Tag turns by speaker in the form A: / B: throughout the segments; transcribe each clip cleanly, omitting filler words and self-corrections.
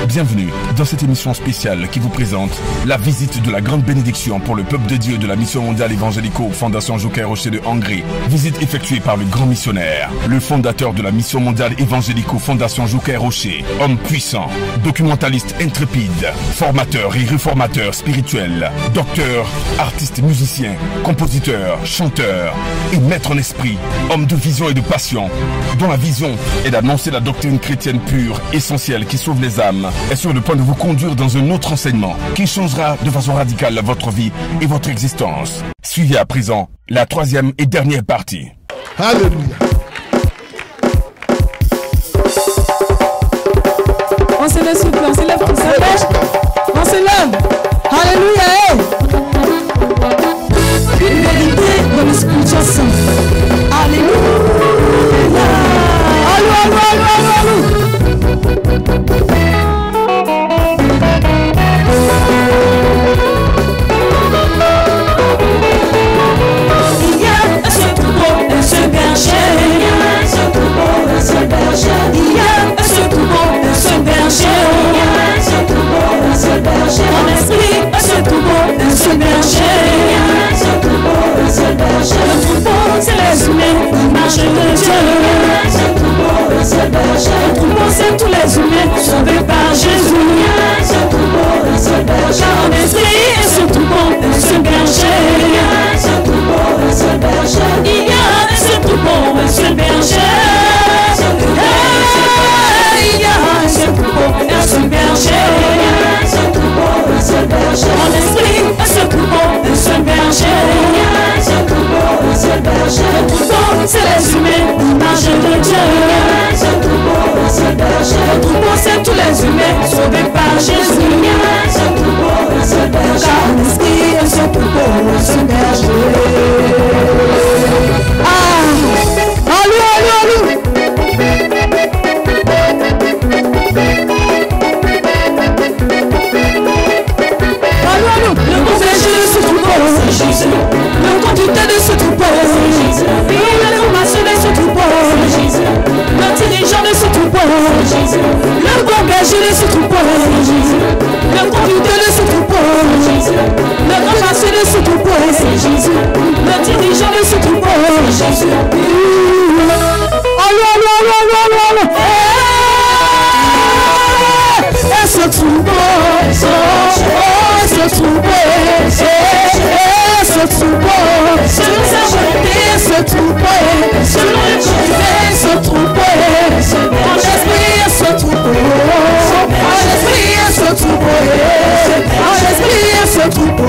A: Bienvenue dans cette émission spéciale qui vous présente la visite de la grande bénédiction pour le peuple de Dieu de la Mission mondiale évangélico Fondation Jokai Rocher de Hongrie. Visite effectuée par le grand missionnaire, le fondateur de la Mission mondiale évangélico Fondation Jokai Rocher, homme puissant, documentaliste intrépide, formateur et réformateur spirituel, docteur, artiste musicien, compositeur, chanteur et maître en esprit, homme de vision et de passion, dont la vision est d'annoncer la doctrine chrétienne pure, essentielle qui sauve les âmes, est sur le point de vous conduire dans un autre enseignement qui changera de façon radicale votre vie et votre existence. Suivez à présent la troisième et dernière partie.
B: Alléluia.
C: On se lève s'il vous plaît, on se lève pour sa pêche. On se lève. Alléluia. Une vérité dans le Scripture Saint. Alléluia. Allô, allô, allô, allô, allô. Il y a un seul troupeau, un seul berger. Il y a un seul troupeau, un seul berger. Il y a un seul troupeau, un seul berger. Il y a un seul troupeau, un seul berger. En esprit, un seul troupeau, un seul berger. Il y a un seul troupeau, un seul berger. Le troupeau, c'est les humains, l'image de Dieu. Il y a un seul troupeau, un seul berger. Le troupeau, c'est tous les humains sauvés par Jésus. Il y a un seul troupeau, un seul berger. En esprit, un seul troupeau, un seul berger. Il y a un seul troupeau, un seul berger. Il y a un seul troupeau, un seul berger. Il y a un seul troupeau, un seul berger. Il y a un seul troupeau, un seul berger. En esprit, un seul troupeau, un seul berger. Il y a un seul troupeau, un seul berger. Le troupeau, c'est les humains, l'image de Dieu. Il y a un seul troupeau, un seul berger. Le troupeau, c'est tous les humains sauvés par Jésus. Il y a un seul troupeau, un seul berger. Car en esprit, un seul troupeau, un seul berger. Allô, allô, allô. Le berger de ce troupeau, c'est Jésus. Le conducteur de ce troupeau, c'est Jésus. Le formateur de ce troupeau, c'est Jésus. Le dirigeant de ce troupeau, c'est Jésus. Le bon berger de ce troupeau, c'est Jésus. Le conducteur de ce troupeau, c'est Jésus. Le formateur de ce troupeau, c'est Jésus. Le dirigeant de ce troupeau, c'est Jésus. Allô, allô, allô, allô, allô, allô. Et ce troupeau, ce troupeau, ce troupeau, selon sa volonté, ce troupeau, selon le projet, ce troupeau, en esprit, ce troupeau, en esprit, ce troupeau, en esprit, ce troupeau.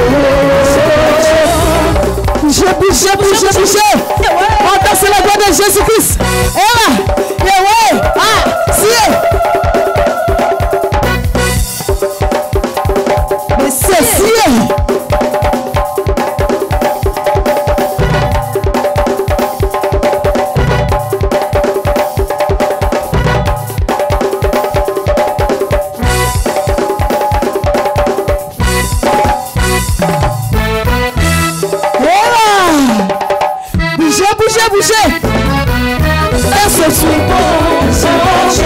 C: Bougez. On danse la gloire de Jésus-Christ. Et ouais, si. Mais c'est si. Bougez. Et ce troupeau, selon sa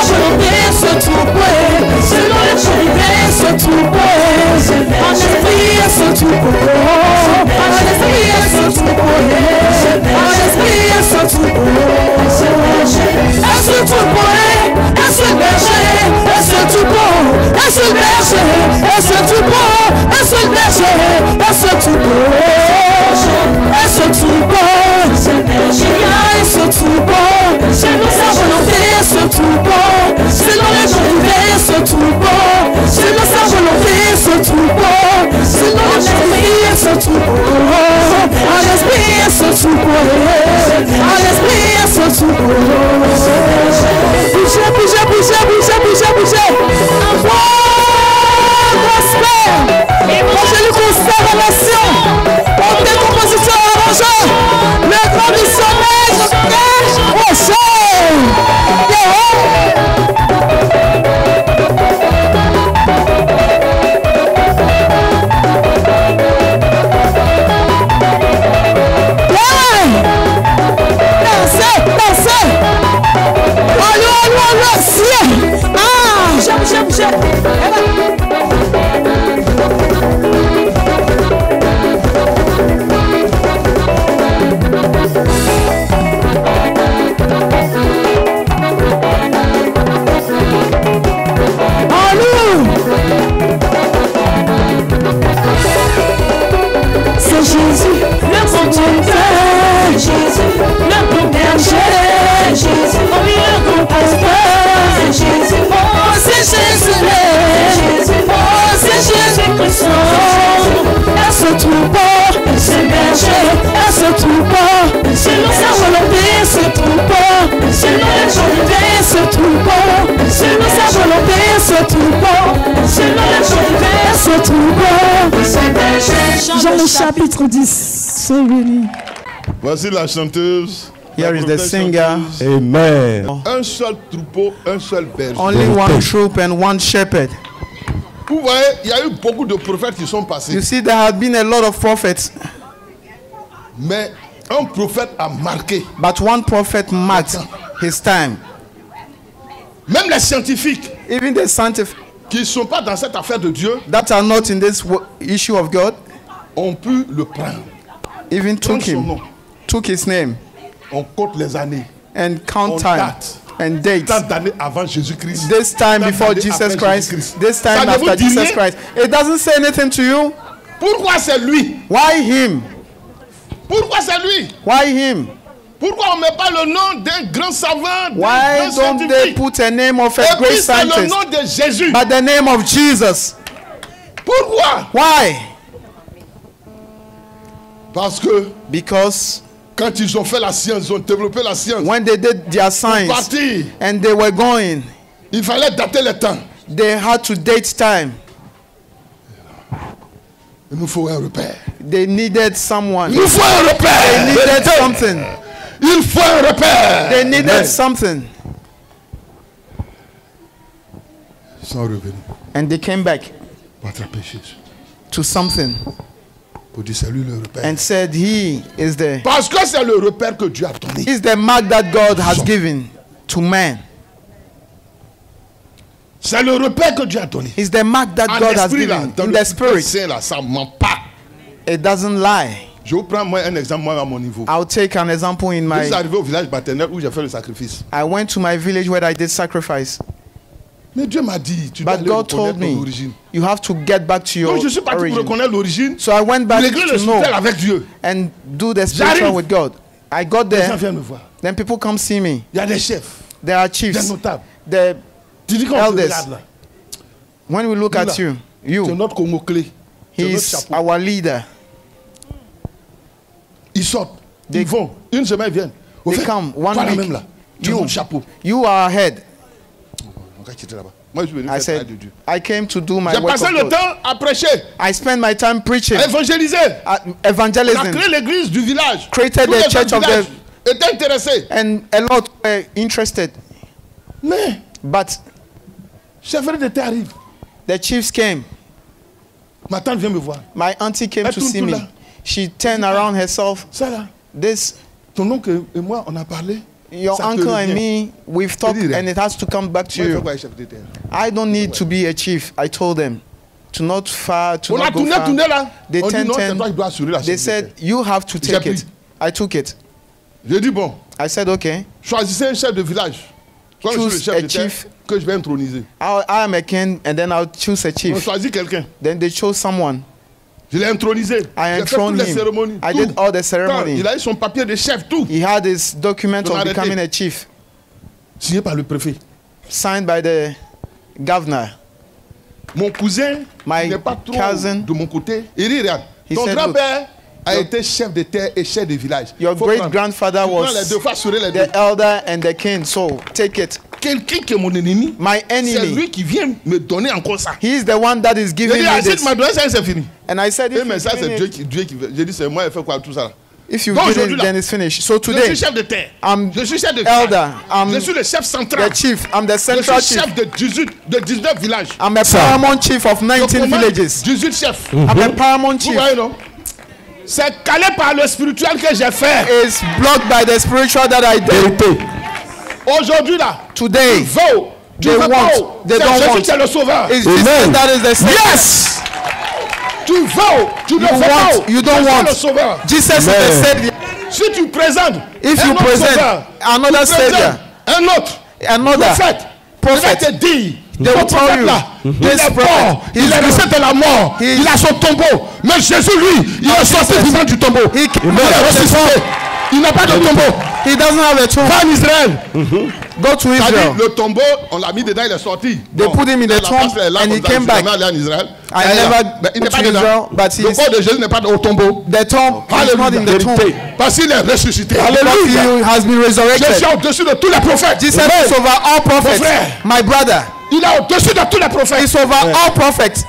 C: volonté, ce troupeau, selon le projet, ce troupeau, en esprit, ce troupeau, en esprit, ce troupeau, en esprit, ce troupeau, ce troupeau, ce berger, ce troupeau, ce berger, ce troupeau, ce berger, Bougez. Envoie gospel. Évangélique concert à nation. Portez composition arrangeur. Le grand missionnaire c'est Jésus, le bon Dieu, Jésus, le bon berger, Jésus, oh oui, le bon pasteur, c'est Jésus, oh c'est Jésus, oh c'est Jésus Christ, elle se trouve, c'est berger, elle se trouve, selon sa volonté, se trouve, selon la volonté, se trouve, selon sa volonté, se trouve, selon la volonté, se trouve, c'est berger. Jean le chapitre 10, c'est béni.
B: Voici la chanteuse.
D: Here is the singer.
B: Amen. Un seul troupeau, un seul berger.
D: Only one troop and one shepherd.
B: Vous voyez, il y a eu beaucoup de prophètes qui sont passés.
D: You see, there have been a lot of prophets.
B: Mais un prophète a marqué.
D: But one prophet marked his time.
B: Même les scientifiques
D: Even the scientific
B: qui ne sont pas dans cette affaire de Dieu
D: that are not in this issue of God
B: ont pu le prendre.
D: even
B: Prendre
D: took
B: son
D: him,
B: nom.
D: took his name
B: On compte les années.
D: and count
B: On
D: time
B: date.
D: and dates.
B: Tant d'années avant Jésus-Christ.
D: This time
B: tant
D: before
B: d'années
D: Jesus
B: après
D: Christ,
B: Jésus-Christ.
D: this
B: Ça
D: time
B: ne vous
D: after
B: dit
D: Jesus
B: rien?
D: Christ. It doesn't say anything to you.
B: Pourquoi c'est lui?
D: Why him?
B: Pourquoi c'est lui?
D: Why him?
B: Pourquoi on ne met pas le nom d'un grand savant, d'un
D: Why
B: grand
D: don't they
B: scientifique?
D: put a name of
B: Et
D: a
B: puis
D: great
B: c'est le
D: scientist,
B: nom de Jésus.
D: but the name of Jesus?
B: Pourquoi?
D: Why?
B: Parce que
D: Because
B: quand ils ont fait la science, ils ont développé la science.
D: when they did their science
B: Parti,
D: and they were going,
B: il fallait dater le temps.
D: they had to date time.
B: Il nous faut un repère.
D: They needed someone.
B: Il nous faut un
D: They
B: repère.
D: needed something.
B: Il faut un repère.
D: They needed something.
B: Ils sont revenus
D: And they came back
B: pour attraper Jésus.
D: to something
B: Pour dire c'est lui le repère.
D: and said, He is
B: Parce que c'est le repère que Dieu a donné.
D: the mark that God has given to man.
B: C'est le repère que Dieu a donné.
D: It's the mark that
B: En
D: God has
B: esprit, là,
D: given
B: dans
D: in
B: le
D: the spirit.
B: Saint, là, ça ne ment pas.
D: It doesn't lie.
B: Je vous prends moi un exemple moi à mon niveau.
D: I'll take an example in
B: Je suis
D: my.
B: arrivé au village paternel où j'ai fait le sacrifice.
D: I went to my village where I did sacrifice.
B: Mais Dieu m'a dit, tu dois
D: But
B: aller
D: God told
B: reconnaître ton
D: me,
B: origine.
D: you have to get back to your
B: Donc je suis parti pour
D: origin.
B: reconnaître l'origine.
D: So I went back
B: Régler le
D: to know
B: spirituel avec Dieu.
D: and do the spiritual
B: J'arrive.
D: with God. I got
B: Les gens
D: there.
B: viennent me voir.
D: Then people come see me.
B: Il y a des chefs,
D: There are
B: des
D: chiefs.
B: notables.
D: The
B: Tu dis qu'on te
D: Elders.
B: regarde là.
D: when we look
B: Nous,
D: at
B: là,
D: you,
B: C'est
D: you,
B: notre Congo clé. C'est notre
D: he's
B: chapeau.
D: our leader.
B: Ils sortent.
D: They-
B: Ils vont. Une semaine, ils viennent. Au
D: They
B: fait,
D: come one
B: toi là
D: week.
B: même là. Tu as
D: You,
B: mon chapeau.
D: you are ahead.
B: On va quitter là-bas. Moi, je suis venu
D: I
B: faire le travail
D: said,
B: de Dieu.
D: I came to do my
B: J'ai
D: work
B: passé
D: of
B: le
D: God.
B: temps à prêcher,
D: I spent my time preaching,
B: à évangéliser. On a
D: evangelism,
B: créé l'église du village.
D: Created
B: Tous
D: the
B: les gens
D: church
B: du
D: of
B: village étaient intéressés.
D: and a lot were interested.
B: Mais,
D: But
B: chef d'état arrive.
D: the chiefs came.
B: Ma tante vient me voir.
D: My auntie came
B: Elle
D: to
B: tourne
D: see
B: tout
D: me.
B: là.
D: She turned around herself.
B: Ça là,
D: This,
B: ton oncle et moi, on a parlé.
D: your
B: Ça te
D: uncle and
B: revient.
D: me, we've talked
B: Dis-le.
D: and it has to come back to
B: Moi, il faut
D: you.
B: quoi, chef d'état.
D: I don't need to be a chief. I told them to not far, to
B: On a
D: not go
B: tourné,
D: far.
B: tourné là.
D: They
B: On dit non, c'est
D: 10-10.
B: toi qui dois assurer la
D: They
B: chef
D: said,
B: d'état.
D: you have to
B: J'ai
D: take
B: pris.
D: it. I took it.
B: J'ai dit bon,
D: I said, okay,
B: choisissez un chef de village. Comme je suis le
D: Choose
B: chef
D: a
B: d'état
D: chief.
B: que je vais introniser.
D: I am a king and then I'll choose a
B: On
D: chief.
B: choisit quelqu'un.
D: Then they chose someone.
B: Je l'ai intronisé.
D: I
B: J'ai fait toutes
D: enthroned
B: les
D: him.
B: cérémonies.
D: I
B: tout.
D: did all the
B: Quand
D: ceremony.
B: il a eu son papier de chef, tout.
D: He had his document
B: On a
D: of
B: arrêté.
D: becoming a chief,
B: Signé par le préfet.
D: signed by the governor.
B: Mon cousin,
D: My
B: il n'est pas trop
D: cousin,
B: de mon côté. Il dit, regarde,
D: he
B: ton
D: said,
B: grand-père a été chef de terre et chef de village.
D: Your great-grandfather
B: Prends les deux,
D: was
B: faut assurer les deux.
D: the elder and the king. So take it.
B: Quelqu'un qui est mon ennemi,
D: My
B: c'est
D: enemy.
B: lui qui vient me donner encore ça.
D: He is the one that is
B: J'ai
D: giving
B: dit,
D: me
B: si tu
D: this.
B: m'as donné ça, c'est fini.
D: And I said,
B: Eh,
D: if
B: mais
D: you
B: ça, c'est
D: give
B: Dieu
D: it-
B: qui veut. J'ai dit, c'est moi, il fait quoi tout ça là?
D: if you
B: Donc,
D: give
B: aujourd'hui,
D: it,
B: là,
D: then it's finished. So
B: Je
D: today,
B: suis chef de terre.
D: I'm
B: Je suis chef de
D: elder.
B: village.
D: I'm
B: Je suis le chef central.
D: the chief. I'm the
B: Je
D: central
B: suis
D: chief.
B: chef de 19 villages.
D: I'm a paramount chief of
B: Je
D: 19
B: commande
D: villages.
B: 18 chefs.
D: I'm a paramount
B: Vous
D: chief.
B: voyez, non? C'est calé par le spirituel que j'ai fait.
D: It's blocked by the spiritual that I did.
E: Vérité.
B: Aujourd'hui, là,
D: Today,
B: veux. Tu
D: They
B: veux
D: want.
B: pas.
D: They
B: C'est
D: don't
B: Jésus
D: want.
B: qui est le sauveur.
D: it's Jesus
E: Amen.
D: that is the Savior.
B: Yes! Tu veux. Tu ne
D: You
B: veux pas.
D: want, you don't
B: C'est
D: want.
B: le sauveur.
D: Jesus is the
E: Amen.
D: Savior.
B: Si tu présentes
D: If
B: un
D: you
B: autre
D: present
B: sauveur,
D: another
B: tu présentes
D: Savior,
B: un autre
D: another
B: prophète,
D: prophet,
B: il va te dire,
D: they will
B: ce
D: tell
B: prophète
D: you,
B: là, il
D: this
B: est
D: prophet,
B: mort, il
D: he's
B: est resté
D: good.
B: de la mort,
D: He-
B: il a son tombeau. Mais Jésus, lui, il est sorti
D: Jesus,
B: vivant du tombeau.
D: he-
B: Il est ressuscité. Il n'a pas de tombeau.
D: he doesn't have a tomb.
B: Va en Israël.
D: Go to
B: C'est-à-dire,
D: Israel.
B: le tombeau, on l'a mis dedans, il est sorti.
D: They put him in the
B: la
D: tomb
B: place est là,
D: and
B: comme
D: he
B: ça,
D: came
B: je suis
D: back.
B: jamais allé en Israël.
D: I
B: Elle est là.
D: never
B: Mais il n'est
D: went
B: pas
D: to
B: dedans.
D: Israel, but
B: Le corps de Jésus n'est pas au tombeau.
D: the tomb is not in the tomb.
B: Alléluia. Parce qu'il est ressuscité.
D: But
B: Alléluia.
D: he has been
B: Je suis
D: resurrected.
B: au-dessus de tous les prophètes.
D: Jesus is over all prophets.
B: frère.
D: My brother,
B: Il est au-dessus de tous les prophètes.
D: he's over all prophets.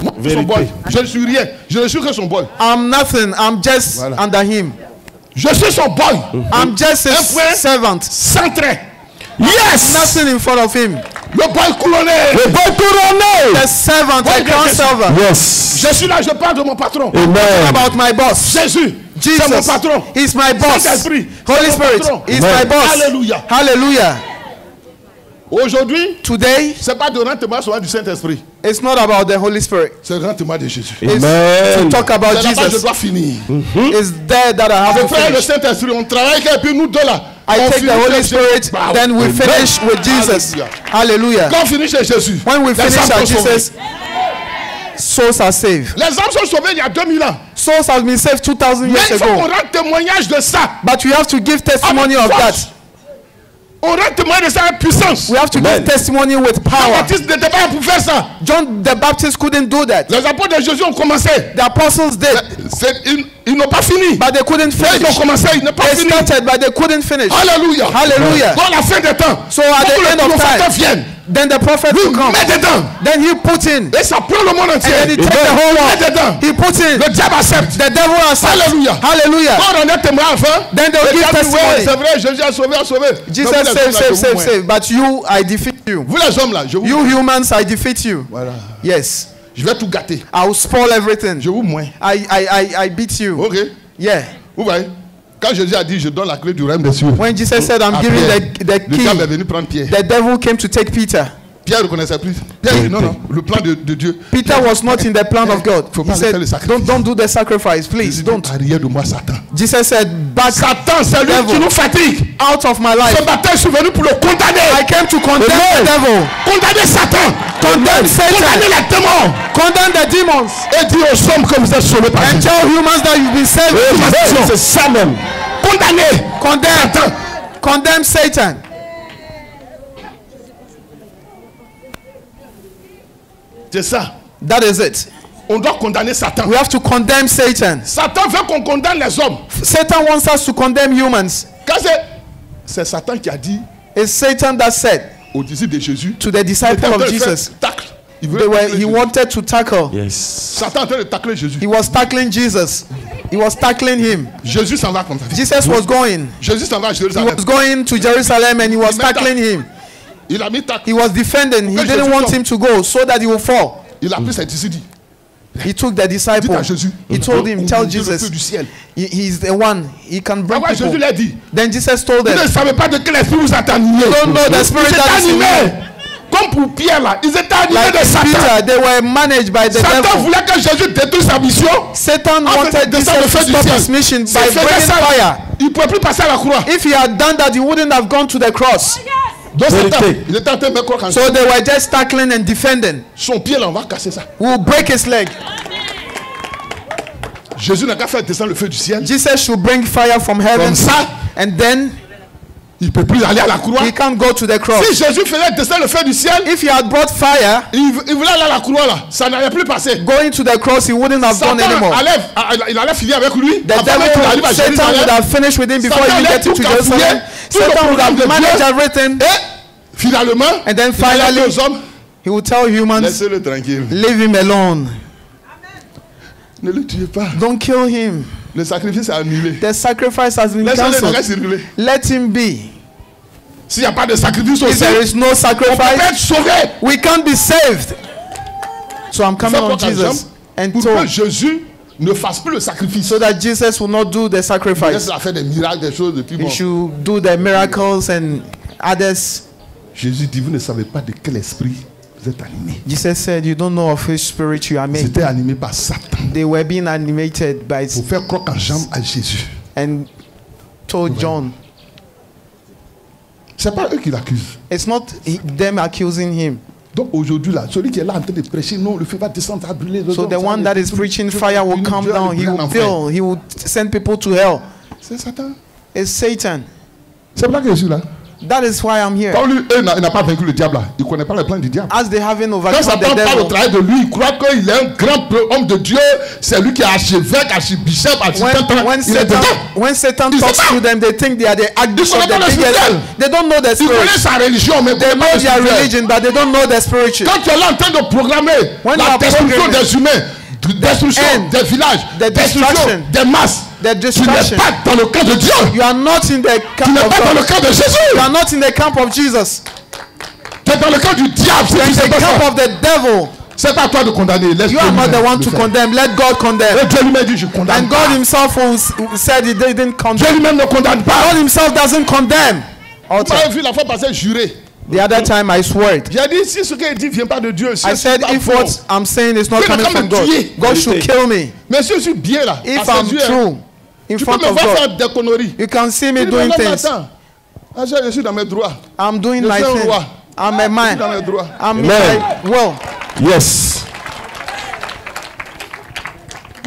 B: Moi, son boy. Je ne suis rien. Je ne suis que son boy.
D: I'm nothing. I'm just
B: Voilà.
D: under him.
B: Je suis son boy.
D: I'm just
B: Un
D: his
B: frère.
D: servant.
B: Sans trait.
D: Yes. Nothing in front of him.
B: Le boy couronné.
E: Le bon couronné.
D: The servant,
B: Ouais,
D: the crown
B: yes.
D: servant.
E: Yes.
B: Je suis là, je parle de mon patron.
E: Amen.
D: About my boss.
B: Jésus. C'est mon
D: Jesus.
B: patron.
D: He's my boss.
B: Saint-Esprit.
D: Holy
B: C'est mon
D: Spirit.
B: patron.
D: He's
E: Amen.
D: my boss.
B: Alléluia.
D: Hallelujah.
B: Aujourd'hui,
D: Today,
B: c'est pas de rendre seulement du Saint-Esprit.
D: it's not about the Holy Spirit.
B: C'est rendre de Jésus.
D: It's
E: Amen.
D: to talk about
B: C'est là-bas que je
D: Jesus.
B: dois finir.
D: It's there that I have to
B: Frère, le
D: finish.
B: Saint-Esprit, on travaille et puis nous deux là.
D: I
B: on
D: take
B: finit
D: the Holy
B: chez
D: Spirit,
B: Jésus. Wow.
D: then we
B: Amen.
D: finish with Jesus.
B: Alléluia.
D: Hallelujah.
B: Quand on finit chez Jésus,
D: When we
B: les
D: finish
B: âmes
D: at
B: sont sauvées.
D: Jesus, souls are saved.
B: Les âmes sont sauvées il y a 2000 ans.
D: Souls have been saved 2000
B: Mais
D: years
B: il faut qu'on
D: ago.
B: rende témoignage de ça.
D: But we have to give testimony of that.
B: On rend témoignage de ça avec puissance.
D: We have to
E: Amen.
D: give testimony with
B: Les
D: power.
B: baptistes n'étaient pas là pour faire ça.
D: John the Baptist couldn't do that.
B: Les apôtres de Jésus ont commencé.
D: The apostles did,
B: Ils n'ont pas fini.
D: but they couldn't
B: Ils ont
D: finish.
B: commencé, ils n'ont pas
D: They
B: fini.
D: started, but they couldn't finish.
B: Alléluia.
D: Hallelujah.
B: Dans la fin des temps,
D: So at
B: quand
D: the
B: le
D: end of
B: prophète
D: time,
B: vienne,
D: then the prophet
B: lui
D: will come.
B: met dedans.
D: Then he put in.
B: Et ça prend le monde entier.
D: And then he take the
B: Amen.
D: whole
B: Met
D: world.
B: dedans.
D: He put in.
B: Le diable accepte.
D: The devil accepts.
B: Alléluia.
D: Hallelujah.
B: Quand on est témoin enfin,
D: Then they'll
B: le
D: give
B: diable dit, ouais,
D: testimony.
B: c'est vrai, Jésus a sauvé, a sauvé.
D: Jesus
B: Mais vous, les
D: save,
B: hommes, là,
D: save,
B: je
D: save,
B: vous
D: save. But you, I defeat you.
B: Vous les hommes là, je vous
D: You humans, I defeat you.
B: Voilà.
D: Yes.
B: Je vais tout gâter.
D: I will spoil everything.
B: Je vous moins.
D: I beat you.
B: Ok.
D: Yeah.
B: Vous voyez? Quand Jésus a dit, je donne la clé du royaume des cieux.
D: When Jesus said, I'm
B: à
D: giving
B: Pierre,
D: the
B: le diable est
D: key,
B: venu prendre Pierre.
D: the devil came to take Peter.
B: Pierre ne connaissait plus. Pierre dit, non, non, le plan de Dieu.
D: Peter was not in the plan of God.
B: Faut
D: He
B: pas
D: said,
B: faire le sacrifice.
D: don't do the sacrifice,
B: Jésus
D: please.
B: dit,
D: Don't.
B: arrière de moi, Satan.
D: Jesus said, back
B: Satan, c'est lui
D: Devil.
B: qui nous fatigue.
D: out of my life.
B: Ce matin, je suis venu pour le condamner.
D: I came to condemn the devil,
B: Condamner Satan.
D: condemn Satan,
B: Condamner les démons.
D: condemn the demons,
B: Et dire aux hommes que vous êtes sauvés par
D: and
B: Jésus.
D: tell humans that you've been saved.
E: C'est ça même.
B: Condamner.
D: Condemn, condemn Satan.
B: C'est ça.
D: That is it.
B: On doit condamner Satan.
D: We have to condemn Satan.
B: Satan veut qu'on condamne les hommes.
D: Satan wants us to condemn humans.
B: Quand c'est Satan qui a dit
D: It's Satan that said
B: aux disciples de Jésus,
D: to the disciples of Jesus,
B: tacle. Il
D: they
B: veut
D: were,
B: tacler
D: he
B: Jésus.
D: wanted to tackle.
E: Yes.
B: Satan est en train de tacler Jésus.
D: He was tackling Jesus. He was tackling him.
B: Jésus s'en va comme ça.
D: Jesus was going.
B: Jésus s'en va à
D: He
B: Jérusalem.
D: was going to Jerusalem and he was tackling him.
B: Il a mis tacle.
D: He was defending. He
B: When
D: didn't
B: Jesus
D: want
B: come.
D: him to go so that he will fall.
B: Il a pris ses disciples.
D: He took the
B: Dites
D: disciple.
B: à Jésus.
D: He told him, tell
B: Dieu, le feu
D: Jesus,
B: du ciel.
D: he's the one. He can bring
B: Pourquoi Jésus
D: people.
B: l'a dit?
D: Then Jesus told
B: Vous ne
D: them,
B: savez pas de quel esprit vous êtes animés.
D: don't know the spirit
B: Vous êtes
D: that is in you.
B: animés. Comme pour Pierre là, ils étaient animés
D: Like
B: de Satan.
D: Peter, they were managed by the
B: Satan
D: devil.
B: voulait que Jésus détruise sa mission.
D: Satan
B: En fait,
D: wanted
B: descend le
D: Jesus
B: feu
D: to
B: du
D: stop
B: ciel.
D: his mission
B: S'il
D: by
B: faisait
D: bringing
B: ça,
D: fire.
B: il ne pouvait plus passer à la croix.
D: If he had done that, he wouldn't have gone to the cross.
B: Donc Satan,
E: Vérité.
B: il était en train de me croire quand
D: So they were just tackling and defending.
B: son pied là, on va casser ça.
D: We'll break his leg.
B: Jésus n'a qu'à faire descendre le feu du ciel.
D: Jesus should bring fire from heaven.
B: Comme ça.
D: And then
B: Il ne peut plus aller à la croix.
D: He can't go to the cross.
B: Si Jésus faisait descendre le feu du ciel,
D: If he had brought fire,
B: il voulait aller à la croix là. Ça n'allait plus passer.
D: going to the cross, he wouldn't have gone
B: Satan
D: anymore.
B: il allait finir avec lui.
D: The
B: Avant même qu'il arrive à
D: devil, Satan would
B: Jérusalem.
D: have finished with him before
B: Satan
D: he
B: allait
D: get to
B: tout
D: Jerusalem.
B: cafouiller, tout le
D: Satan would
B: programme de
D: have managed
B: Dieu.
D: everything.
B: Et finalement,
D: And then
B: il allait
D: finally,
B: dire aux hommes,
D: he would tell humans,
B: laissez-le tranquille.
D: leave him alone.
B: Ne le tuez pas.
D: Don't kill him.
B: Le sacrifice est annulé.
D: The sacrifice has been
B: Laissez-le
D: cancelled.
B: circuler.
D: Let him be.
B: S'il n'y a pas de sacrifice
D: If
B: aussi,
D: there is no
B: on peut
D: sacrifice,
B: être sauvé.
D: we can't be saved. So I'm coming on Jesus and
B: Pour que
D: told
B: Jésus ne fasse plus le sacrifice.
D: so that Jesus will not do the
B: Il
D: sacrifice.
B: laisse faire des miracles, des choses, et puis
D: He
B: bon.
D: should do the miracles and others.
B: Jésus dit, vous ne savez pas de quel esprit vous êtes animé.
D: Jesus said, you don't know of which spirit you are made.
B: C'était animé par Satan.
D: They were being animated by
B: Pour faire croire en jambe à Jésus.
D: and told John.
B: C'est pas eux qui l'accusent.
D: It's not them accusing him.
B: Donc aujourd'hui là, celui qui est là en train de prêcher, non, le feu va descendre, ça va brûler.
D: So the one that is preaching fire will come down. He will build. He will send people to hell.
B: C'est Satan.
D: It's Satan.
B: C'est pour ça que je suis là.
D: That is why I'm here.
B: Quand lui, il n'a pas vaincu le diable là. Il ne connaît pas le plan du diable.
D: As they haven't
B: Quand
D: overcome
B: Satan
D: the
B: parle au
D: devil.
B: travail de lui, il croit qu'il est un grand homme de Dieu. C'est lui qui est archevêque, archibishop,
D: When Satan
B: Ils
D: talks
B: savent
D: to them, they think they are the archbishop,
B: connaissent
D: the
B: pas le
D: biggest.
B: spirituel.
D: They don't know the
B: Il connaît
D: spirit.
B: sa religion, mais il
D: They
B: connaît
D: know
B: pas le
D: their
B: spirituel.
D: religion, but they don't know the spiritual.
B: Quand tu es là en train de programmer
D: When you
B: la
D: are
B: destruction
D: programming
B: des humains, destruction
D: end,
B: des villages,
D: the
B: destruction
D: destruction,
B: des masses,
D: the
B: tu n'es
D: destruction.
B: pas dans le camp de Dieu.
D: You are not in the
B: Tu
D: camp
B: n'es
D: of
B: pas dans le
D: God.
B: camp de
D: You
B: Jésus.
D: are not in the camp of Jesus.
B: Tu es dans le camp du diable.
D: You are in
B: C'est
D: the camp
B: pas
D: of the devil.
B: c'est pas à toi de condamner. Laisse
D: You
B: Dieu
D: are not the
B: lui-même
D: one
B: le
D: to
B: faire.
D: condemn. Let God condemn.
B: Et Dieu lui-même dit je condamne
D: And
B: pas.
D: God himself who said he didn't
B: Dieu
D: condemn.
B: lui-même ne condamne pas.
D: God himself doesn't condemn.
B: Vous m'avez vu la fois passée jurer.
D: The other time I swore.
B: J'ai dit si ce qu'il dit vient pas de Dieu, si
D: I
B: je
D: said
B: suis
D: if
B: pas
D: what
B: bon,
D: I'm saying is not
B: Dieu
D: coming
B: va
D: from
B: me
D: God,
B: tuer.
D: God should kill me.
B: mais si je suis bien là,
D: If
B: à ses
D: I'm
B: yeux,
D: true in
B: tu peux
D: front
B: me
D: of
B: voir faire
D: God,
B: des conneries.
D: you can see me
B: Il dit,
D: doing
B: non, non,
D: things.
B: attends. Ah, je suis dans mes droits.
D: I'm doing
B: Je
D: my
B: suis un
D: thing.
B: roi.
D: I'm a
B: Je suis
D: man.
B: dans mes droits.
D: I'm
E: Amen.
D: like, well,
E: Yes.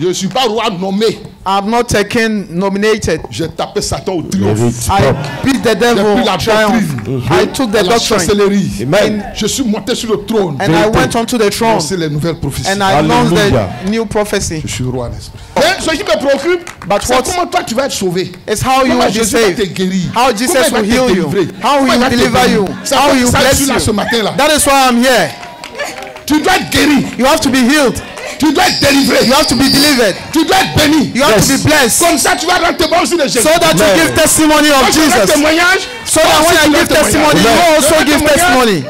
B: Je ne suis pas roi nommé.
D: I'm not taken nominated.
B: J'ai tapé Satan au triomphe.
D: I beat the devil
B: J'ai pris la
D: triumph.
B: doctrine.
D: I took the
B: La
D: doctrine
B: chancellerie.
E: Amen.
B: Je suis monté sur le trône.
D: and I went onto the throne
B: C'est les nouvelles prophéties.
D: and I announced
E: Hallelujah.
D: the new prophecy.
B: Je suis roi d'esprit. Mais ce qui me préoccupe,
D: But
B: c'est
D: what-
B: comment toi tu vas être sauvé.
D: It's how you
B: Comment
D: will be
B: Jésus va te
D: saved.
B: guérir.
D: How
B: Comment
D: Jesus
B: il va
D: will
B: te
D: heal you.
B: délivrer.
D: How
B: Comment
D: he
B: il
D: will
B: va te
D: deliver
B: bénir.
D: you.
B: C'est
D: How
B: pour
D: he will
B: ça que je
D: bless
B: suis là ce
D: you.
B: matin là.
D: That is why I'm here.
B: Tu dois être guéri.
D: You have to be healed.
B: Tu dois être délivré.
D: You have to be delivered.
B: Tu dois être béni.
D: You have to be blessed.
B: Comme ça tu vas rendre témoin aussi de Jésus.
D: So that you
E: Amen.
D: give testimony
B: Quand
D: of
B: tu rends
D: Jesus.
B: témoignage,
D: So that when I give testimony, you also give testimony.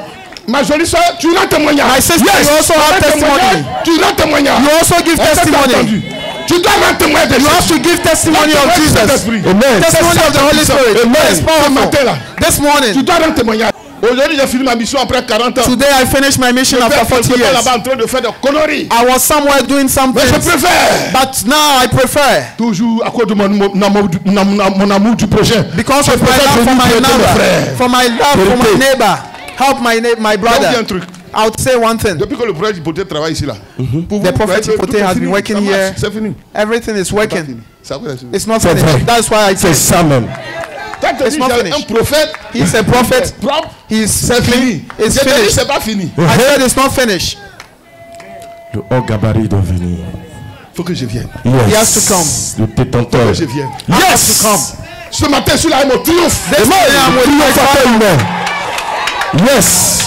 B: Ma jolie soeur, tu rends témoignage.
D: My sister, you also
B: tu
D: have
B: rends
D: testimony.
B: témoignage. Tu rends témoignage.
D: You also give
B: Est-ce que tu as
D: testimony.
B: entendu? Tu dois rendre témoin de
D: You have
B: Jésus.
D: to give testimony of Jesus.
E: Amen.
D: Testimony of the Holy Spirit.
B: Amen.
D: That is
B: Ce
D: powerful.
B: matin-là,
D: This
B: tu
D: morning,
B: dois rendre témoignage. Aujourd'hui, j'ai fini ma mission après 40 ans.
D: today I finished my mission after 40
B: Je suis
D: years.
B: là-bas en train de faire des conneries.
D: I was somewhere doing something,
B: Mais je préfère.
D: but now I prefer,
B: Toujours à cause de mon amour du projet.
D: because
B: Je
D: of my
B: préfère
D: love for
B: venir
D: my
B: aider mes
D: neighbor,
B: frères.
D: for my love for my neighbor, help my
B: Je vais vous dire un
D: brother.
B: truc.
D: I'll say one thing.
B: Depuis que le prophète Hypothèque travaille ici là, pour vous,
D: The prophet
B: tout est
D: Hypothèque has
B: fini,
D: been working
B: ça marche,
D: here.
B: C'est fini.
D: Everything is
B: C'est pas
D: working.
B: fini. Ça va, c'est fini.
D: It's not
E: C'est vrai.
D: finished. That's why I
E: C'est
D: said
E: ça même.
B: Quand tu
D: It's
B: dis
D: not
B: j'ai
D: finished.
B: un prophète,
D: he's a prophet.
B: propre,
D: He's
B: c'est fini.
D: It's
B: J'ai dit
D: finished.
B: c'est pas fini.
D: I said it's not finished.
E: Le haut gabarit doit venir.
B: Il faut que je vienne.
E: Yes.
D: He has to come.
E: Le détenteur.
B: Que je vienne.
E: Yes.
B: Ce matin, je suis là avec mon triomphe.
D: This morning I'm with my
E: Triomphateur
D: father.
E: humain. Yes.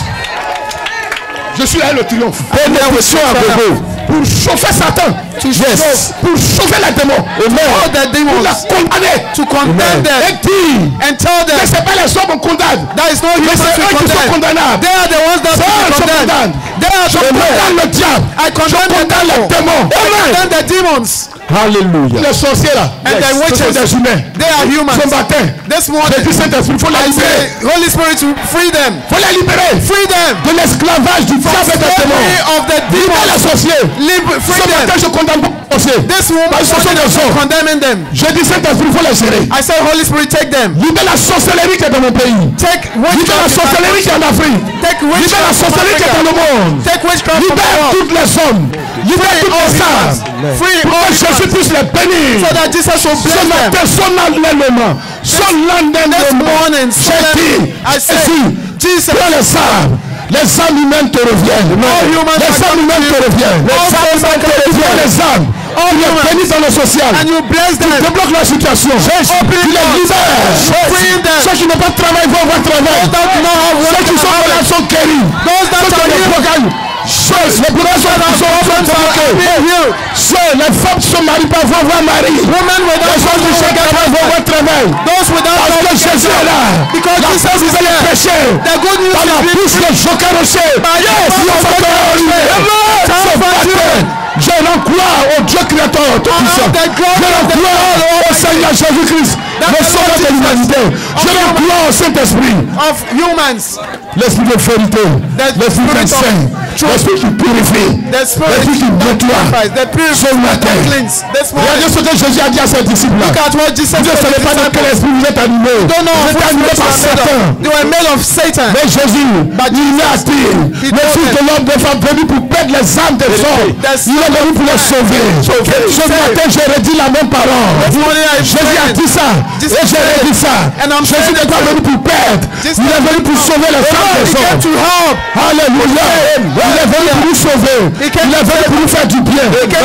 B: Je suis là avec le triomphe.
E: Bénédiction à Bobo.
B: Pour chauffer Satan.
E: Yes.
B: Pour chauffer les démons.
D: All the
B: Pour
D: demons
B: les condamner.
D: to condemn
E: Amen.
B: Et
D: them
B: dire
D: and tell
B: que
D: them
B: c'est pas les hommes qu'on condamne.
D: that is no
B: Mais
D: human
B: c'est
D: to
B: eux qui sont
D: condemn.
B: condamnables.
D: They are the ones that
B: C'est eux
D: be
B: qui sont
D: condemned.
B: condamned.
D: They are
B: Je
D: the
B: condamne le diable.
D: I condemn the
B: condamne les
D: devil.
B: démons.
D: I condemn the demons
E: Alléluia.
B: Les sorciers là.
D: and the
B: Ce sont
D: witches.
B: des humains.
D: They are
B: Ce
D: humans.
B: matin.
D: This
B: J'ai
D: morning
B: dit Saint-Esprit, il faut les
D: I
B: libérer.
D: say Holy Spirit to free them.
B: Il faut les libérer.
D: Free them
B: De l'esclavage du diable et des
D: free
B: démons.
D: of the
B: Libère les
D: demons.
B: sorciers.
D: Free
B: Ce matin,
D: them.
B: je condamne pas les sorciers.
D: This woman
B: Parce que ce sont des hommes.
D: condemning them.
B: Je dis Saint-Esprit, il faut les gérer.
D: I say Holy Spirit take them.
B: Libère la sorcellerie qui est dans mon pays.
D: Take
B: Libère la
D: witchcraft.
B: sorcellerie qui est en Afrique.
D: Take
B: Libère la
D: witchcraft from
B: sorcellerie qui est dans le
D: Africa.
B: monde.
D: Take witchcraft from the
B: Libère
D: world.
B: toutes les hommes. Libère toutes les femmes.
D: Free
B: Pour
D: all
B: que Jésus
D: humans.
B: puisse les bénir.
D: So that Jesus will
B: Ce
D: bless them.
B: matin, sonne l'élément. Sonne
D: This morning, I said, Jesus,
B: les âmes humaines te reviennent. Les âmes humaines te reviennent. Les âmes. Tu les bénis dans le social.
D: and you bless them.
B: Tu débloques la situation. Tu les libères. Ceux qui n'ont pas de travail vont avoir travail. Ceux qui sont malades sont guéris. Les bourreaux sont débloqués. Les femmes qui sont mariées vont avoir mari. Les gens qui cherchent travail vont avoir travail. Parce que Jésus est là. La force de le péché. Par la bouche de Joker Rocher. Je crois au Dieu créateur tout-puissant. Je crois au Seigneur Jésus-Christ, le sauveur de l'humanité. Je crois au Saint-Esprit
D: of humans.
B: L'esprit de vérité, l'esprit de saint, l'esprit qui purifie, l'esprit qui nettoie. Ce matin, regardez ce que Jésus a dit à ses disciples. Vous ne savez pas dans quel esprit vous êtes animés. Vous êtes animés par Satan. Mais Jésus, il a dit, le Fils de l'homme ne va venir pour perdre les âmes des hommes. Il est venu pour les sauver. Ce matin, j'ai redit la même parole. Jésus a dit ça. Et j'ai redit ça. Jésus n'est pas venu pour perdre. Il est venu pour sauver les âmes. Alléluia. Il est venu pour nous sauver. Il est venu pour nous faire du bien. Il est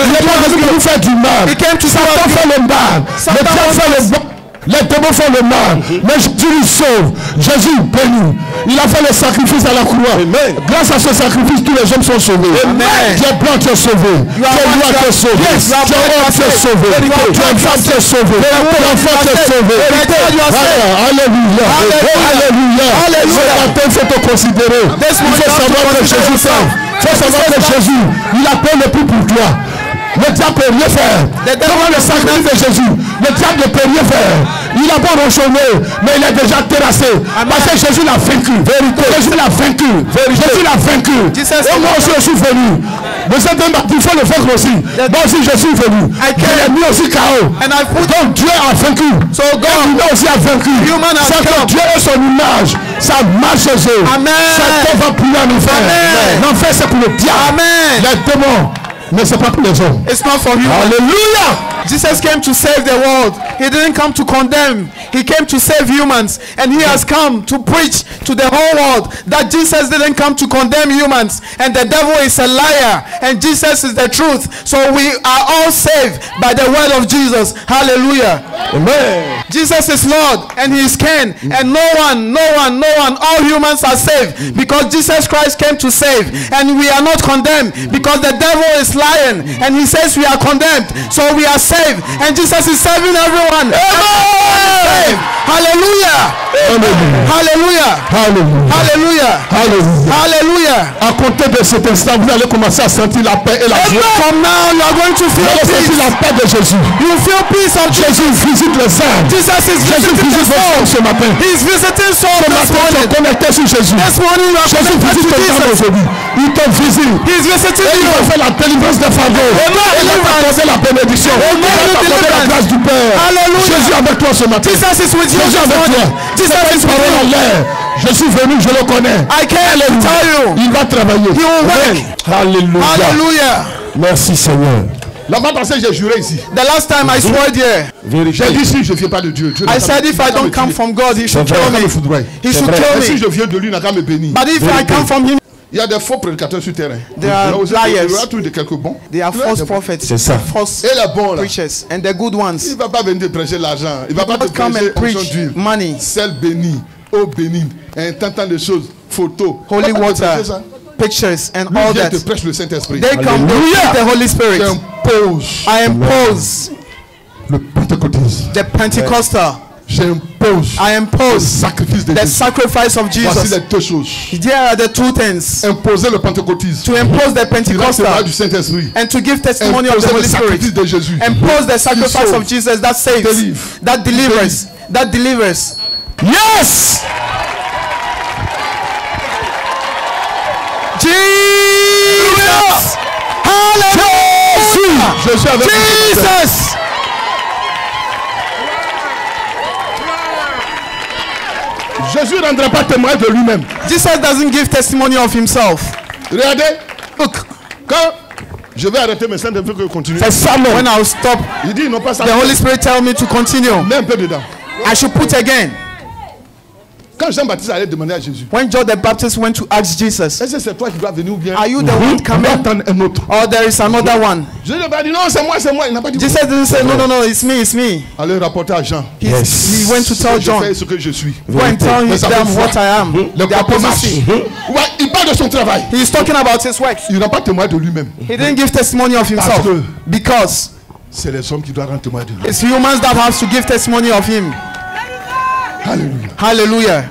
B: venu pour nous faire du mal. Satan fait le mal. Le diable fait le mal. Les démons font le mal. Mais Jésus nous sauve. Jésus bénit. Il a fait le sacrifice à la croix. Grâce à ce sacrifice, tous les hommes sont sauvés. Tu es blanc, tu es sauvé. Tu es noir, tu es sauvé. Tu es homme, tu es sauvé. Tu es femme, tu es sauvé. Tu es enfant, tu es sauvé. Alléluia. Alléluia. Ce matin, il faut te considérer. Il faut savoir que Jésus sauve. Il faut savoir que Jésus, il a payé le prix pour toi. Le diable ne peut rien faire. Devant le sacrifice de Jésus, le diable ne peut rien faire. Il a beau rechonner, mais il est déjà terrassé. Parce que Jésus l'a vaincu. Jésus l'a vaincu. Jésus l'a vaincu. Et moi aussi je suis venu. Mais c'est un il faut le vaincre aussi. Moi aussi je suis venu. Je l'ai mis aussi KO. Donc Dieu a vaincu. Dieu aussi a vaincu. C'est que Dieu est son image. Ça marche chez eux. Satan va plus en enfer. L'enfer c'est pour le diable. Les démons. Mais c'est pas pour les hommes.
D: It's not for you.
B: Hallelujah.
D: Jesus came to save the world. He didn't come to condemn. He came to save humans. And he has come to preach to the whole world that Jesus didn't come to condemn humans. And the devil is a liar. And Jesus is the truth. So we are all saved by the word of Jesus. Hallelujah.
B: Amen.
D: Jesus is Lord and he is King. And no one, all humans are saved because Jesus Christ came to save. And we are not condemned because the devil is lying and he says we are condemned. So we are saved. And Jesus is saving everyone. Amen. Hallelujah. Hallelujah. Hallelujah. Hallelujah.
B: À compter de cet instant, vous allez commencer à sentir la paix et la joie.
D: From now, you are going to feel peace.
B: La paix de Jésus.
D: You feel peace of
B: Jésus visite les âmes.
D: Jesus is visiting the soul
B: ce matin.
D: He is visiting soul this morning.
B: Connecté sur Jésus.
D: This morning you are
B: Jésus visite les âmes aujourd'hui. Il te visite.
D: He is visiting
B: you. Il va faire la délivrance des fardeaux. Il va t'accorder la bénédiction. Il va t'accorder la grâce du Père.
D: Hallelujah.
B: Jésus avec toi ce matin.
D: Jesus is with you.
B: Jésus avec toi.
D: Jesus is with you.
B: Je suis venu, je le connais.
D: I can't tell you.
B: Il va travailler.
D: He will work.
B: Alléluia.
D: Hallelujah.
B: Merci Seigneur. La fois passée, j'ai juré ici.
D: The last time I swore here.
B: J'ai dit si je ne viens pas de Dieu.
D: I said if I don't come from God, he should kill me. He should kill me.
B: Si je viens de lui, il n'a qu'à me bénir.
D: But if I come from him,
B: il y a des faux prédicateurs sur le terrain.
D: There are liars.
B: Il y a toujours de quelques bons.
D: There are false prophets.
B: C'est ça.
D: False
B: et les bons là.
D: Preachers and the good ones.
B: Il ne va pas venir te prêcher l'argent. Il ne va pas te prêcher onction d'huile.
D: Money.
B: Sel béni, eau bénie, un tant de choses, photos.
D: Holy water, pictures and all that.
B: Te prêche le Saint-Esprit.
D: They come with the Holy Spirit. I impose
B: le pentecôtisme.
D: The Pentecostal.
B: J'impose
D: the sacrifice of Jesus.
B: Voici les deux choses.
D: There are the two things.
B: Imposer le pentecôtisme.
D: To impose the Pentecostal
B: du Saint-Esprit.
D: And to give testimony of the Holy Spirit.
B: De Jésus.
D: Impose the sacrifice of Jesus that saves, that delivers, that delivers.
B: Yes.
D: Jesus. Hallelujah. Jesus.
B: Jésus ne rendra pas témoin de lui-même.
D: Jesus doesn't give testimony of himself.
B: Regardez. Look. Quand je vais arrêter mes saints de que continue.
D: When I'll stop,
B: il dit non pas ça.
D: The Holy Spirit tell me to continue.
B: Mets un peu dedans.
D: I should put again.
B: Quand Jean-Baptiste allait demander à Jésus,
D: When John the Baptist went to ask Jesus,
B: est-ce que c'est toi qui dois venir ou bien
D: are you the one
B: on va
D: coming?
B: attendre un autre?
D: Or there is another one?
B: Jésus n'a pas dit non, c'est moi, c'est moi. Il n'a pas dit
D: Jesus didn't say, no, no, no, it's me, it's me.
B: allez rapporter à Jean.
D: He went to tell
B: Je
D: John,
B: fais ce que je suis.
D: go and tell
B: Mais ça fait
D: them what
B: foi.
D: I am.
B: Le
D: The
B: corps marche.
D: apostasy.
B: Ouais, il parle de son travail.
D: He's talking about his works.
B: Il n'a pas témoigné de lui-même.
D: He didn't give testimony of himself
B: Parce que
D: because
B: c'est les hommes qui doivent rendre témoin de lui.
D: it's humans that have to give testimony of him.
B: Alléluia.
D: Hallelujah.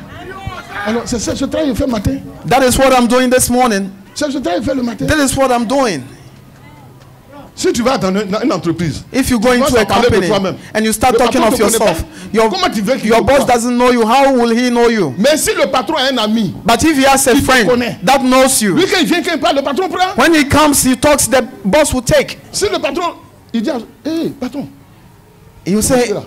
B: Alors, c'est ce travail qu'il fait le matin.
D: That is what I'm doing this morning.
B: C'est ce travail qu'il fait le matin.
D: That is what I'm doing.
B: Si tu vas dans une entreprise,
D: If you go
B: tu
D: into
B: vas
D: a
B: parler de
D: company
B: toi-même.
D: and you start
B: Le
D: talking
B: patron
D: of
B: te connaît
D: yourself,
B: pas. Comment tu veux qu'il
D: your
B: te
D: boss
B: croie?
D: doesn't know you, how will he know you?
B: Mais si le patron a un ami,
D: But if he has a
B: Il te
D: friend
B: connaît.
D: that knows you,
B: lui quand il vient, quand il parle, le patron prend.
D: when he comes, he talks, the boss will take.
B: Si le patron, il dit, hé, patron,
D: He will say,
B: un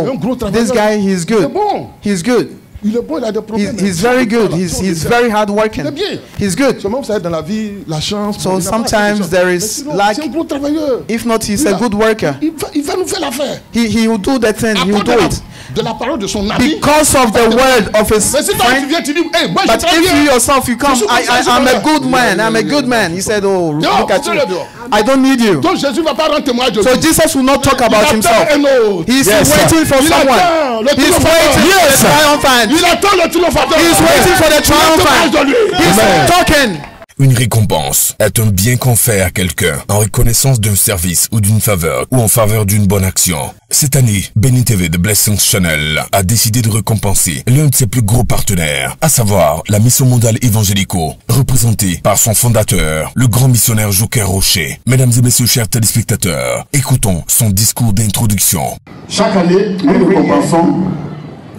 D: oh,
B: gros
D: this
B: travailleur.
D: guy, he's
B: Il est
D: good.
B: bon.
D: He's good.
B: Il est bon, il a des problèmes.
D: He's very good. He's very hard working.
B: Il est bien.
D: He's good.
B: Seulement, vous savez, dans la vie, la chance.
D: So
B: il n'a pas assez de
D: sometimes
B: chance.
D: there
B: Mais
D: is
B: sinon,
D: lack.
B: c'est un gros travailleur.
D: If not, he's
B: Il
D: a
B: a-
D: good worker.
B: Il va nous faire l'affaire.
D: He will do the thing.
B: À
D: He will
B: cause
D: do it
B: de la parole de son ami.
D: because of the word of his
B: Mais si toi, tu
D: friend.
B: viens, tu dis, hey, moi, je
D: But
B: travaille
D: if you
B: bien.
D: yourself, you come,
B: Je suis comme ça, je suis
D: I'm
B: comme
D: a
B: ça.
D: good man. I'm a good man. He said, oh,
B: Dehors,
D: look at you.
B: fais-le dehors.
D: I don't need you.
B: Donc, Jésus ne va pas rendre témoin de
D: So
B: lui.
D: Jesus will not talk
B: Il
D: about
B: attend
D: himself.
B: un autre.
D: He's
E: Yes, sir.
D: waiting for
B: Il
D: someone.
B: attend le
D: He's
B: triomphateur.
D: waiting for the triumphant.
B: Il attend le triomphateur.
D: He's waiting for the triumphant.
B: de lui.
D: He's talking.
A: Une récompense est un bien qu'on fait à quelqu'un en reconnaissance d'un service ou d'une faveur ou en faveur d'une bonne action. Cette année, Béni TV de Blessings Channel a décidé de récompenser l'un de ses plus gros partenaires, à savoir la Mission Mondiale Évangélico, représentée par son fondateur, le grand missionnaire Joker Rocher. Mesdames et messieurs, chers téléspectateurs, écoutons son discours d'introduction.
F: Chaque année, nous récompensons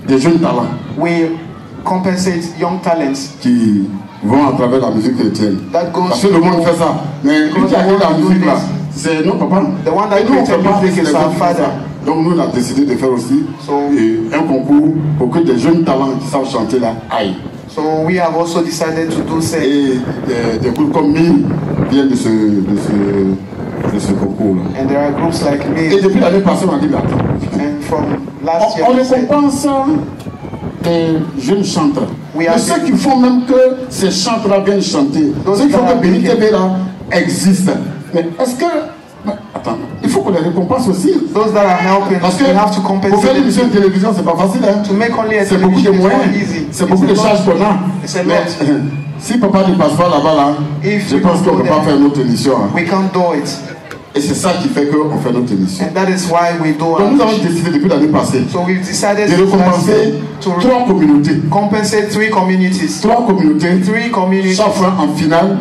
F: des jeunes talents
G: We compensate young talents
F: qui vont à travers la musique chrétienne.
G: that goes
F: Parce que le monde fait ça. Mais lui qui a créé la musique là, c'est non papa.
G: The one that
F: Et nous on fait
G: created
F: pas,
G: music
F: c'est
G: is
F: les
G: our
F: gens qui font
G: father.
F: ça. Donc nous on a décidé de faire aussi
G: So-
F: un concours pour que des jeunes talents qui savent chanter là aillent.
G: So we have also decided to do say
F: Et des groupes comme Mille viennent de ce concours là.
G: and there are groups like
F: Et
G: me
F: depuis l'année passée on a dit mais attends,
G: and from last year
F: on
G: we said,
F: récompense des jeunes chanteurs.
G: We
F: Mais
G: are
F: ceux
G: the-
F: qui font même que ces chanteurs viennent chanter,
G: Those
F: ceux qui font
G: that
F: que
G: are
F: Béni
G: making-
F: TV là existe. Mais est-ce que. Mais attends, il faut qu'on les récompense aussi.
G: those that are helping
F: Parce que
G: we have to
F: pour
G: compensate
F: faire une émission
G: them.
F: de télévision, c'est pas facile. Hein?
G: To make only a
F: C'est beaucoup de
G: television is
F: moyens,
G: not easy.
F: c'est beaucoup de
G: It's a
F: charges
G: lot.
F: qu'on a.
G: It's a
F: Mais,
G: lot.
F: si papa ne passe pas là-bas, là,
G: If
F: je
G: we
F: pense
G: don't
F: qu'on ne
G: go
F: peut pas
G: there,
F: faire une autre émission. Hein.
G: We can't do it,
F: Et c'est ça qui fait qu'on fait notre émission.
G: and that is why we do
F: Donc nous avons
G: our
F: décidé depuis l'année passée
G: so we've decided
F: de récompenser
G: to
F: 3 communautés.
G: compensate 3 communities.
F: 3 communautés,
G: 3 communities
F: chaque fois en finale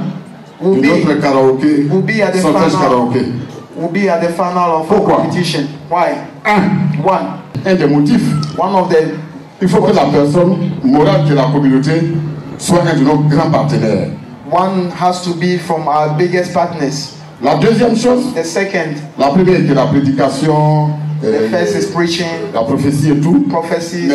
G: will
F: de notre
G: be
F: karaoké,
G: will be at the
F: Solfège
G: final.
F: karaoké.
G: Will be at the final of our
F: Pourquoi?
G: competition. Why?
F: Un
G: One
F: des motifs,
G: of them.
F: il faut que la personne morale de la communauté soit un de nos grands partenaires.
G: One has to be from our biggest partners.
F: La deuxième chose,
G: The second,
F: la première est la prédication,
G: the first is preaching,
F: la prophétie et tout. Mais
G: prophecies.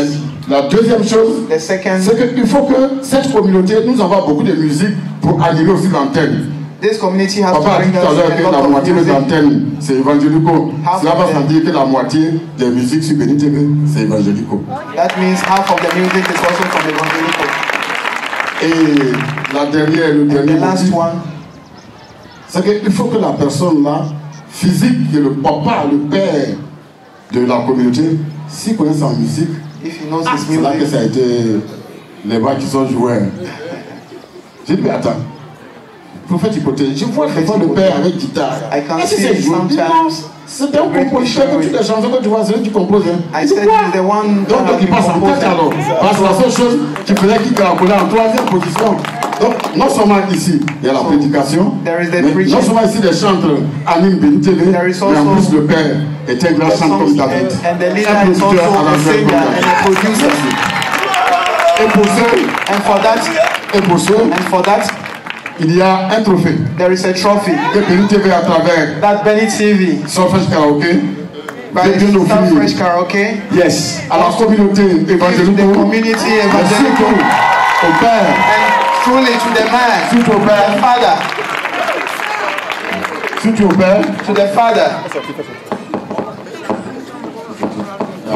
F: la deuxième chose,
G: The second,
F: c'est qu'il faut que cette communauté nous envoie beaucoup de musique pour animer aussi l'antenne.
G: this community has
F: Papa a
G: to
F: dit
G: bring
F: tout à l'heure
G: us
F: que
G: a
F: la
G: lot of
F: moitié des
G: music.
F: antennes, c'est évangélico.
G: Half
F: Cela
G: of
F: va
G: them.
F: sans dire que la moitié des musiques sur Béni TV, c'est évangélico.
G: That means half of the music is also from evangelical.
F: Et la dernière, le dernier
G: The last
F: motif,
G: one,
F: c'est qu'il faut que la personne là, physique, qui est le papa, le père de la communauté, s'il connaît sa musique,
G: if he knows his
F: c'est là que
G: music,
F: ça a été les bras qui sont joués. J'ai dit, mais attends, prophète hypothèse, je vois des fois le père avec guitare.
G: I can
F: Est-ce que
G: see
F: c'est joué?
G: sometimes
F: C'est un compositeur que toutes les chansons que tu vois, c'est lui qui compose. Hein.
G: I said he's the one that
F: Donc
G: has
F: il
G: been
F: passe en tête alors.
G: composing.
F: Parce que la seule chose qui faisait qu'il caracolait en troisième position. Donc non seulement ici, il y a la prédication,
G: there is the
F: mais
G: preaching.
F: non seulement ici les chantres animent Béni TV, mais
G: There is
F: en
G: also
F: plus le père est un grand
G: The
F: chanteur comme
G: songs
F: David.
G: and the leader
F: Un
G: is also
F: producteur à
G: a
F: la
G: singer
F: même
G: and a producer.
F: Et pour ceux,
G: And for that,
F: il y a un trophée
G: there is a trophy
F: que Béni TV à travers
G: that Benny TV
F: Solfège Karaoké
G: by
F: vient de nous
G: South
F: offrir.
G: Fresh Karaoke
F: Yes, à la communauté
G: gives
F: évangélique,
G: the community
F: mais
G: evangelical
F: surtout au père,
G: and truly to the man,
F: surtout au
G: the
F: père,
G: father,
F: surtout au père.
G: to the father.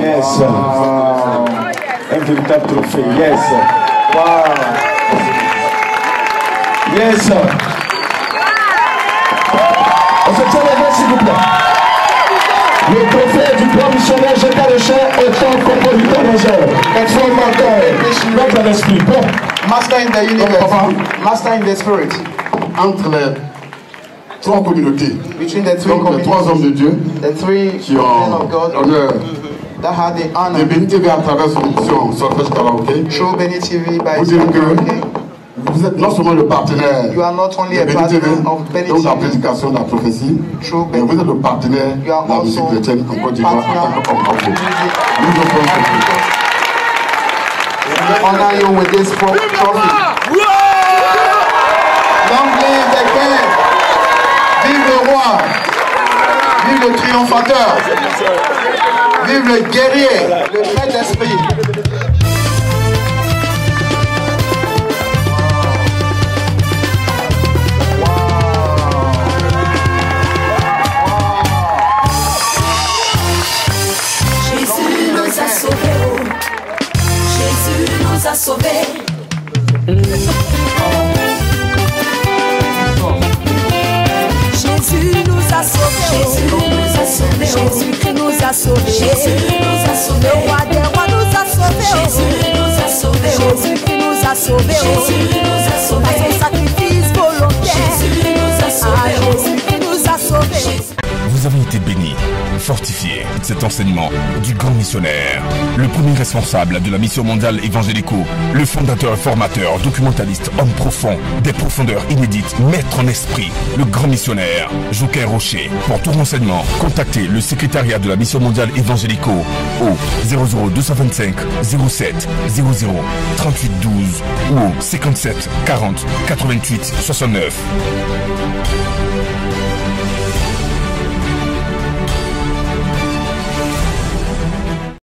B: Yes. Un véritable trophée. Yes.
G: Wow.
B: Yes. On se tient les mains, s'il vous plaît. Le trophée du grand missionnaire Joker Rocher est un compositeur majeur, un formateur, maître à l'esprit.
G: Master in the universe. Master in the spirit.
F: Entre les trois communautés,
G: Between the three
F: donc les trois hommes de Dieu
G: the three
F: qui
G: men
F: ont
G: of God
F: l'honneur
G: that had the
F: de
G: honor
F: Béni TV à travers son émission Solfège Karaoké,
G: through Benny TV by
F: vous
G: his
F: dire que
G: karaoke.
F: vous êtes non seulement le partenaire
G: You are not only
F: de
G: a
F: Béni TV,
G: partner of Benny
F: donc la
G: TV,
F: prédication de la prophétie,
G: through
F: mais
G: Benny
F: vous êtes le partenaire
G: You are
F: de la musique
G: also
F: chrétienne en Côte d'Ivoire en tant que homme propre. Nous offrons ce prix.
G: We honor you with this trophy. Long live the king. Vive le roi. Vive le triomphateur. Vive le guerrier, le maître d'esprit.
C: Jésus nous a sauvés, oh. Jésus nous a sauvés.
H: Jésus nous a sauvés.
C: Jésus nous a sauvés.
H: Jésus-Christ nous a sauvés.
C: Jésus nous a sauvés.
H: Le roi des rois nous a sauvés.
C: Jésus nous a sauvés.
H: Jésus-Christ nous a sauvés.
C: Jésus nous a sauvés.
H: Par son sacrifice volontaire.
C: Jésus nous a sauvés.
H: Jésus-Christ nous a sauvés.
A: Vous avez été bénis, fortifiés de cet enseignement du grand missionnaire, le premier responsable de la mission mondiale évangélico, le fondateur et formateur, documentaliste, homme profond, des profondeurs inédites, maître en esprit, le grand missionnaire, Joker Rocher. Pour tout renseignement, contactez le secrétariat de la mission mondiale évangélico au 00225 07 00 38 12 ou au 57 40 88 69.